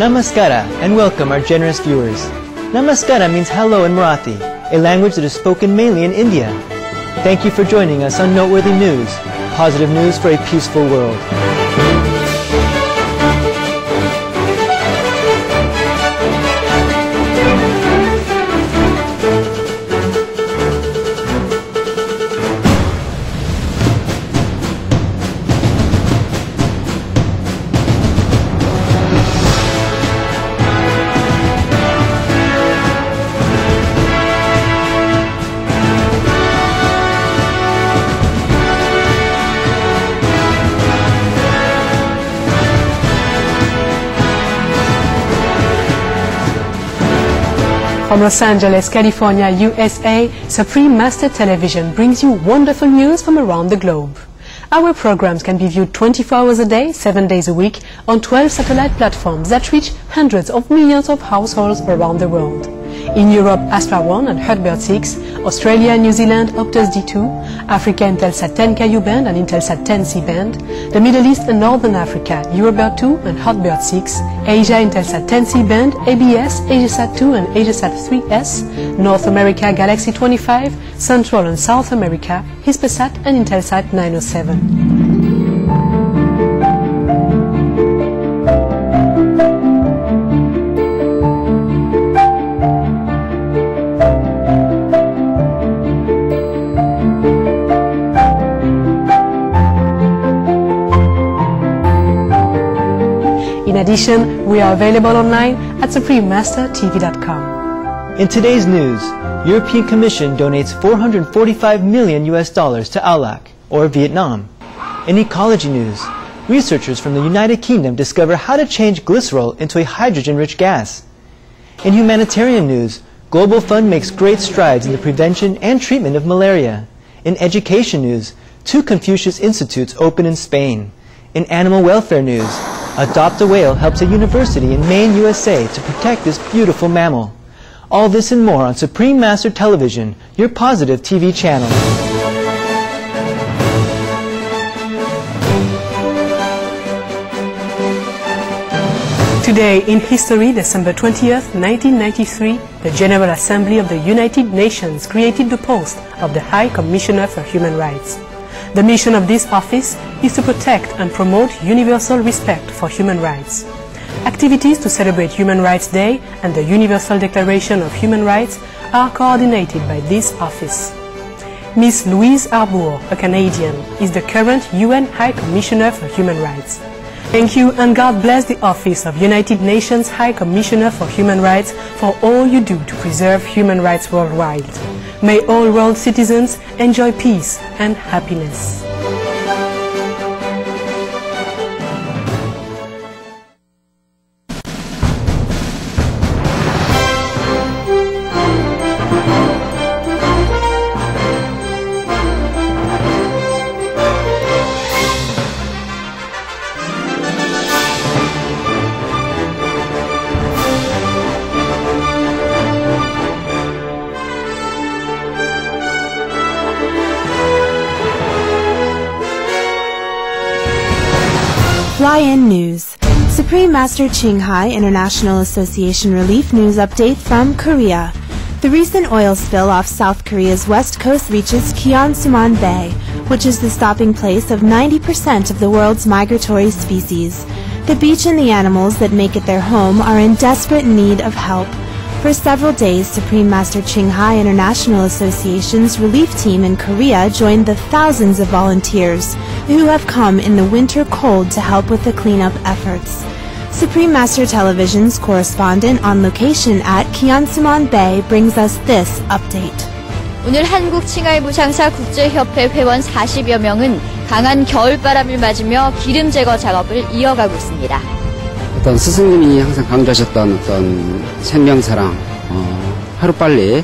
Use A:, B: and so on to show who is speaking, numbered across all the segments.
A: Namaskara and welcome our generous viewers. Namaskara means hello in Marathi, a language that is spoken mainly in India. Thank you for joining us on Noteworthy News, positive news for a peaceful world.
B: From Los Angeles, California, USA, Supreme Master Television brings you wonderful news from around the globe. Our programs can be viewed 24 hours a day, 7 days a week, on 12 satellite platforms that reach hundreds of millions of households around the world. In Europe, Astra 1 and Hotbird 6, Australia and New Zealand, Optus D2, Africa, Intelsat 10 Ku band and Intelsat 10 C band, the Middle East and Northern Africa, Eurobird 2 and Hotbird 6, Asia, Intelsat 10 C band, ABS, Asiasat 2 and Asiasat 3S, North America, Galaxy 25, Central and South America, Hispasat and Intelsat 907. In addition, we are available online at suprememastertv.com.
A: In today's news, European Commission donates $445 million to ALAC, or Vietnam. In ecology news, researchers from the United Kingdom discover how to change glycerol into a hydrogen-rich gas. In humanitarian news, Global Fund makes great strides in the prevention and treatment of malaria. In education news, 2 Confucius Institutes open in Spain. In animal welfare news, Adopt a Whale helps a university in Maine, USA to protect this beautiful mammal. All this and more on Supreme Master Television, your positive TV channel.
B: Today in history, December 20th, 1993, the General Assembly of the United Nations created the post of the High Commissioner for Human Rights. The mission of this office is to protect and promote universal respect for human rights. Activities to celebrate Human Rights Day and the Universal Declaration of Human Rights are coordinated by this office. Ms. Louise Arbour, a Canadian, is the current UN High Commissioner for Human Rights. Thank you and God bless the Office of United Nations High Commissioner for Human Rights for all you do to preserve human rights worldwide. May all world citizens enjoy peace and happiness.
C: Fly-in news. Supreme Master Ching Hai International Association Relief News Update from Korea. The recent oil spill off South Korea's west coast reaches Gyeongsuman Bay, which is the stopping place of 90% of the world's migratory species. The beach and the animals that make it their home are in desperate need of help. For several days, Supreme Master Ching Hai International Association's relief team in Korea joined the thousands of volunteers who have come in the winter cold to help with the cleanup efforts. Supreme Master Television's correspondent on location at Gyeongsuman Bay brings us this update.
D: 오늘 한국 칭하이 부상사 국제협회 회원 40여 명은 강한 겨울바람을 맞으며 기름 제거 작업을 이어가고 있습니다.
E: 어떤 스승님이 항상 강조하셨던 어떤 생명사랑, 하루빨리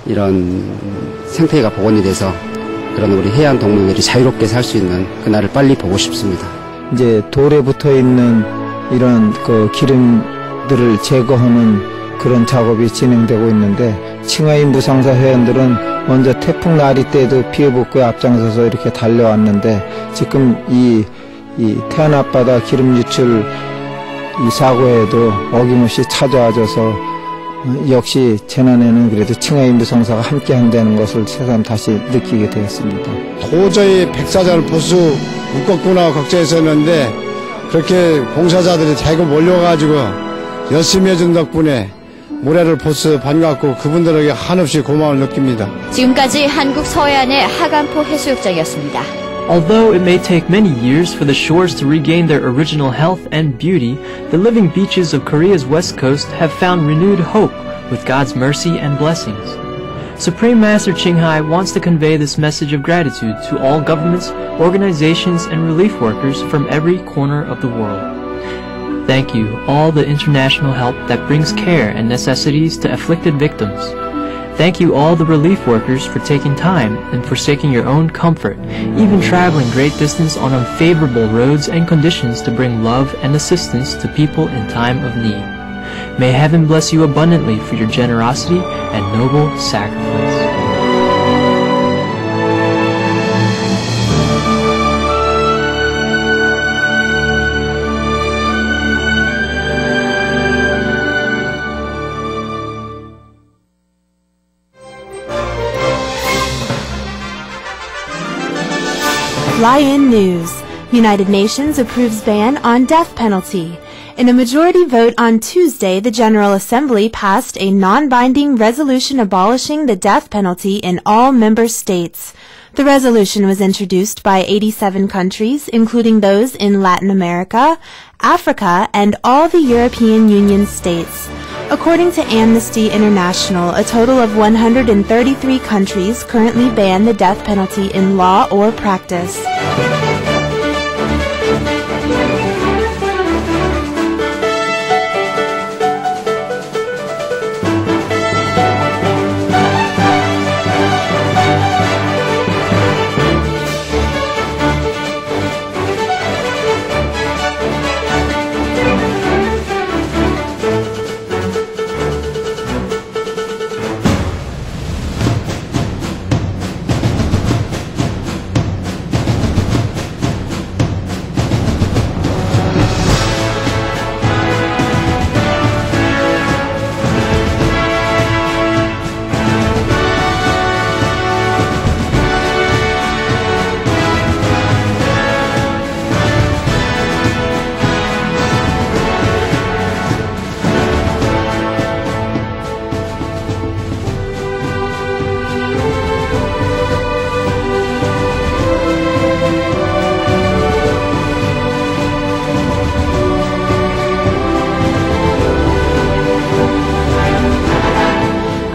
E: 이런 생태계가 복원이 돼서 그런 우리 해안 동물들이 자유롭게 살 수 있는 그날을 빨리 보고 싶습니다.
F: 이제 돌에 붙어 있는 이런 그 기름들을 제거하는 그런 작업이 진행되고 있는데 칭하이 무상사 회원들은 먼저 태풍 나리 때도 피해 복구에 앞장서서 이렇게 달려왔는데 지금 이 태안 앞바다 기름 유출 이 사고에도 어김없이 찾아와줘서 역시 재난에는 그래도 칭하이 무상사가 함께 한다는 것을 새삼 다시 느끼게 되었습니다.
G: 도저히 백사장을 볼 수 없겠구나 걱정했었는데 그렇게 봉사자들이 대거 몰려가지고 열심히 해준 덕분에 모래를 볼 수 반갑고 그분들에게 한없이 고마움을 느낍니다.
D: 지금까지 한국 서해안의 하간포 해수욕장이었습니다.
A: Although it may take many years for the shores to regain their original health and beauty, the living beaches of Korea's west coast have found renewed hope with God's mercy and blessings. Supreme Master Ching Hai wants to convey this message of gratitude to all governments, organizations, and relief workers from every corner of the world. Thank you, all the international help that brings care and necessities to afflicted victims. Thank you all the relief workers for taking time and forsaking your own comfort, even traveling great distance on unfavorable roads and conditions to bring love and assistance to people in time of need. May heaven bless you abundantly for your generosity and noble sacrifice.
C: Fly-in news. United Nations approves ban on death penalty. In a majority vote on Tuesday, the General Assembly passed a non-binding resolution abolishing the death penalty in all member states. The resolution was introduced by 87 countries, including those in Latin America, Africa, and all the European Union states. According to Amnesty International, a total of 133 countries currently ban the death penalty in law or practice.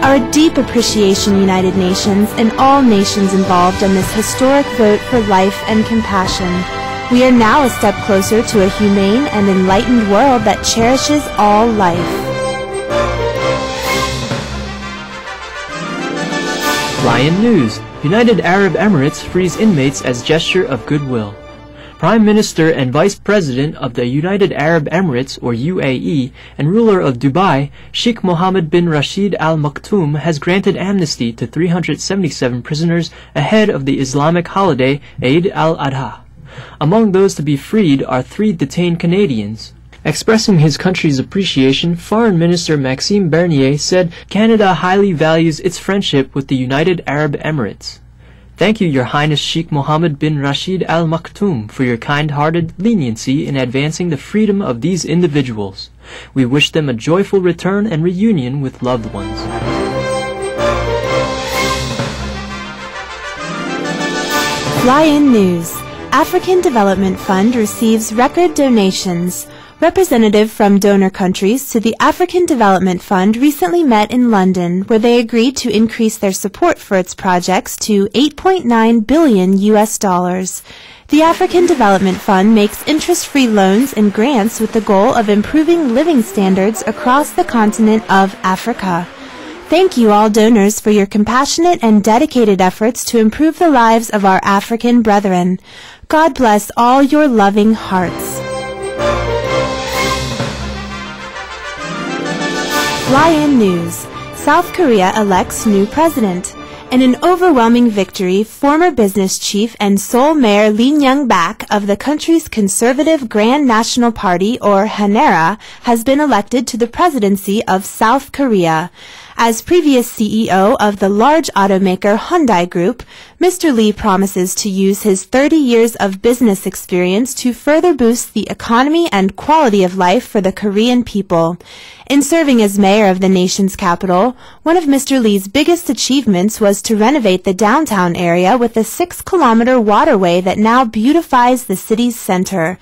C: Our deep appreciation, United Nations, and all nations involved in this historic vote for life and compassion. We are now a step closer to a humane and enlightened world that cherishes all life.
A: Fly-in news. United Arab Emirates frees inmates as gesture of goodwill. Prime Minister and Vice President of the United Arab Emirates, or UAE, and ruler of Dubai, Sheikh Mohammed bin Rashid Al Maktoum, has granted amnesty to 377 prisoners ahead of the Islamic holiday Eid al-Adha. Among those to be freed are 3 detained Canadians. Expressing his country's appreciation, Foreign Minister Maxime Bernier said Canada highly values its friendship with the United Arab Emirates. Thank you, Your Highness Sheikh Mohammed bin Rashid Al Maktoum, for your kind-hearted leniency in advancing the freedom of these individuals. We wish them a joyful return and reunion with loved ones.
C: Fly-in news. African Development Fund receives record donations. Representatives from donor countries to the African Development Fund recently met in London, where they agreed to increase their support for its projects to $8.9 billion. The African Development Fund makes interest-free loans and grants with the goal of improving living standards across the continent of Africa. Thank you all donors for your compassionate and dedicated efforts to improve the lives of our African brethren. God bless all your loving hearts. Fly-in news. South Korea elects new president. In an overwhelming victory, former business chief and Seoul Mayor Lee Myung-bak of the country's conservative Grand National Party, or Hanera, has been elected to the presidency of South Korea. As previous CEO of the large automaker Hyundai Group, Mr. Lee promises to use his 30 years of business experience to further boost the economy and quality of life for the Korean people. In serving as mayor of the nation's capital, one of Mr. Lee's biggest achievements was to renovate the downtown area with a 6-kilometer waterway that now beautifies the city's center.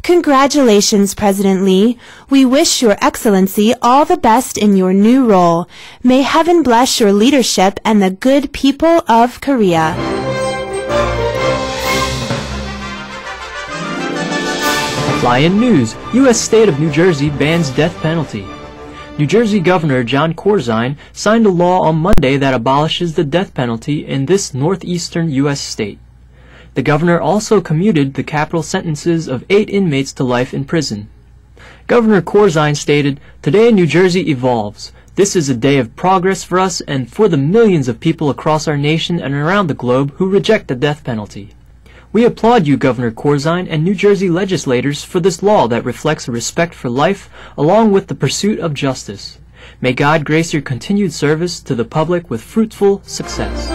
C: Congratulations, President Lee. We wish Your Excellency all the best in your new role. May heaven bless your leadership and the good people of Korea.
H: Fly-in news. U.S. state of New Jersey bans death penalty. New Jersey Governor John Corzine signed a law on Monday that abolishes the death penalty in this northeastern U.S. state. The governor also commuted the capital sentences of 8 inmates to life in prison. Governor Corzine stated, "Today New Jersey evolves. This is a day of progress for us and for the millions of people across our nation and around the globe who reject the death penalty. We applaud you, Governor Corzine, and New Jersey legislators for this law that reflects a respect for life along with the pursuit of justice. May God grace your continued service to the public with fruitful success."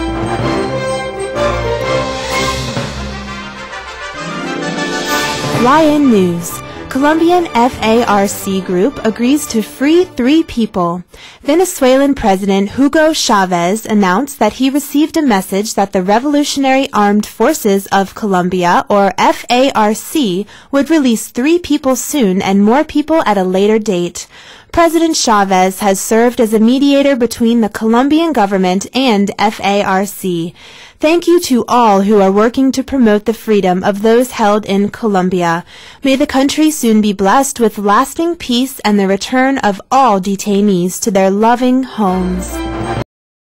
C: Fly-in news. Colombian FARC group agrees to free 3 people. Venezuelan President Hugo Chavez announced that he received a message that the Revolutionary Armed Forces of Colombia, or FARC, would release 3 people soon and more people at a later date. President Chavez has served as a mediator between the Colombian government and FARC. Thank you to all who are working to promote the freedom of those held in Colombia. May the country soon be blessed with lasting peace and the return of all detainees to their loving homes.